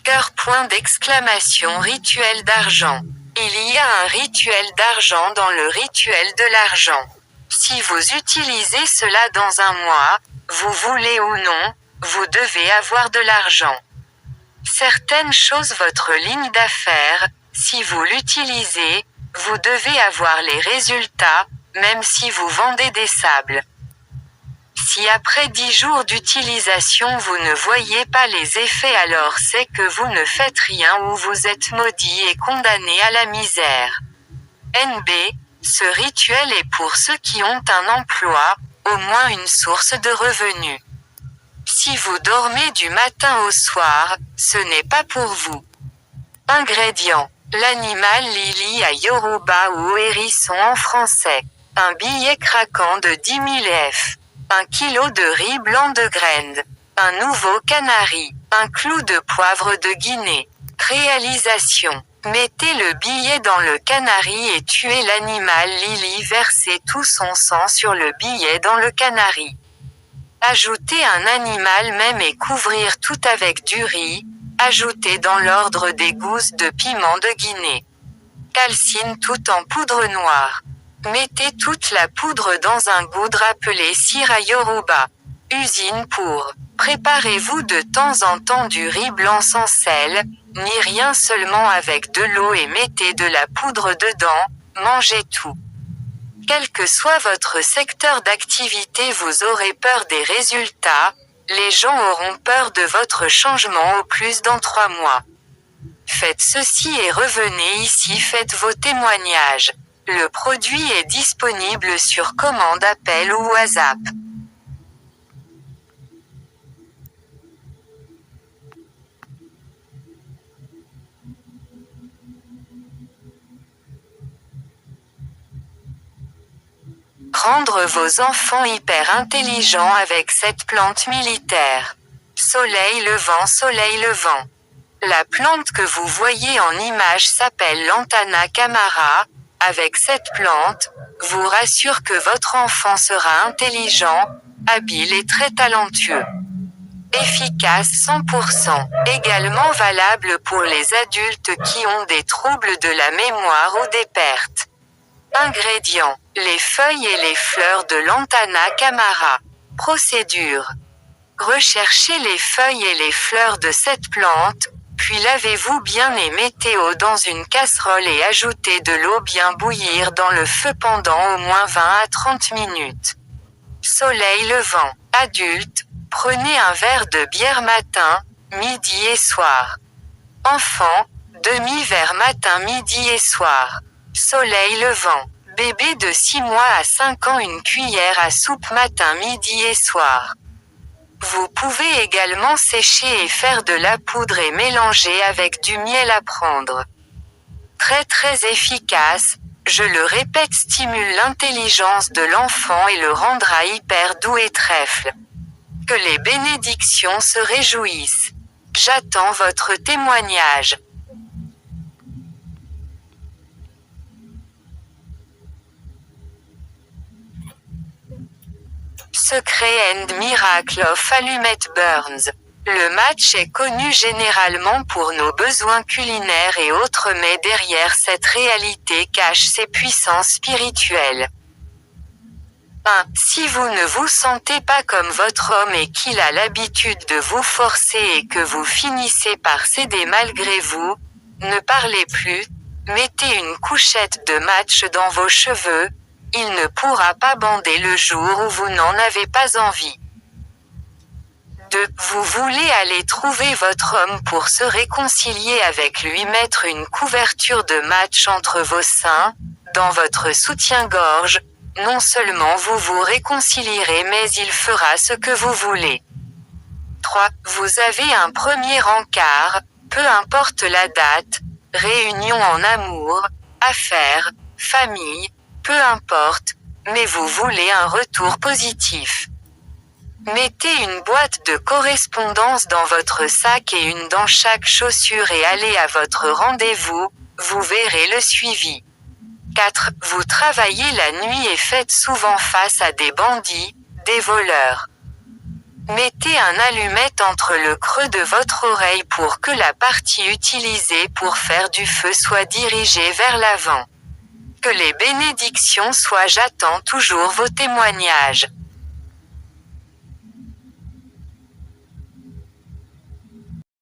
Cœur point d'exclamation rituel d'argent. Il y a un rituel d'argent dans le rituel de l'argent. Si vous utilisez cela dans un mois, vous voulez ou non, vous devez avoir de l'argent. Certaines choses votre ligne d'affaires, si vous l'utilisez, vous devez avoir les résultats, même si vous vendez des sables. Si après 10 jours d'utilisation vous ne voyez pas les effets, alors c'est que vous ne faites rien ou vous êtes maudit et condamné à la misère. NB, ce rituel est pour ceux qui ont un emploi, au moins une source de revenus. Si vous dormez du matin au soir, ce n'est pas pour vous. Ingrédients. L'animal lili à Yoruba ou hérisson en français. Un billet craquant de 10 000 F. 1 kg de riz blanc de graines. Un nouveau canari. Un clou de poivre de Guinée. Réalisation. Mettez le billet dans le canari et tuez l'animal lili. Versez tout son sang sur le billet dans le canari. Ajoutez un animal même et couvrir tout avec du riz. Ajoutez dans l'ordre des gousses de piment de Guinée. Calcine tout en poudre noire. Mettez toute la poudre dans un gourde appelé sira yoruba. Usine pour. Préparez-vous de temps en temps du riz blanc sans sel, ni rien, seulement avec de l'eau et mettez de la poudre dedans, mangez tout. Quel que soit votre secteur d'activité, vous aurez peur des résultats, les gens auront peur de votre changement au plus dans 3 mois. Faites ceci et revenez ici, faites vos témoignages. Le produit est disponible sur commande, appel ou WhatsApp. Rendre vos enfants hyper intelligents avec cette plante militaire. Soleil levant. La plante que vous voyez en image s'appelle Lantana camara. Avec cette plante, vous rassure que votre enfant sera intelligent, habile et très talentueux. Efficace 100%. Également valable pour les adultes qui ont des troubles de la mémoire ou des pertes. Ingrédients. Les feuilles et les fleurs de Lantana camara. Procédure. Recherchez les feuilles et les fleurs de cette plante, puis lavez-vous bien et mettez-les dans une casserole et ajoutez de l'eau bien bouillir dans le feu pendant au moins 20 à 30 minutes. Soleil levant. Adulte, prenez un verre de bière matin, midi et soir. Enfant, demi-verre matin, midi et soir. Soleil levant. Bébé de 6 mois à 5 ans, une cuillère à soupe matin, midi et soir. Vous pouvez également sécher et faire de la poudre et mélanger avec du miel à prendre. Très efficace, je le répète, stimule l'intelligence de l'enfant et le rendra hyper doux et trèfle. Que les bénédictions se réjouissent. J'attends votre témoignage. Secret and Miracle of Allumette Burns. Le match est connu généralement pour nos besoins culinaires et autres, mais derrière cette réalité cache ses puissances spirituelles. 1. Si vous ne vous sentez pas comme votre homme et qu'il a l'habitude de vous forcer et que vous finissez par céder malgré vous, ne parlez plus, mettez une couchette de match dans vos cheveux, il ne pourra pas bander le jour où vous n'en avez pas envie. 2. Vous voulez aller trouver votre homme pour se réconcilier avec lui, mettre une couverture de match entre vos seins, dans votre soutien-gorge, non seulement vous vous réconcilierez mais il fera ce que vous voulez. 3. Vous avez un premier encart, peu importe la date, réunion en amour, affaires, famille, peu importe, mais vous voulez un retour positif. Mettez une boîte de correspondance dans votre sac et une dans chaque chaussure et allez à votre rendez-vous, vous verrez le suivi. 4. Vous travaillez la nuit et faites souvent face à des bandits, des voleurs. Mettez un allumette entre le creux de votre oreille pour que la partie utilisée pour faire du feu soit dirigée vers l'avant. Que les bénédictions soient. J'attends toujours vos témoignages.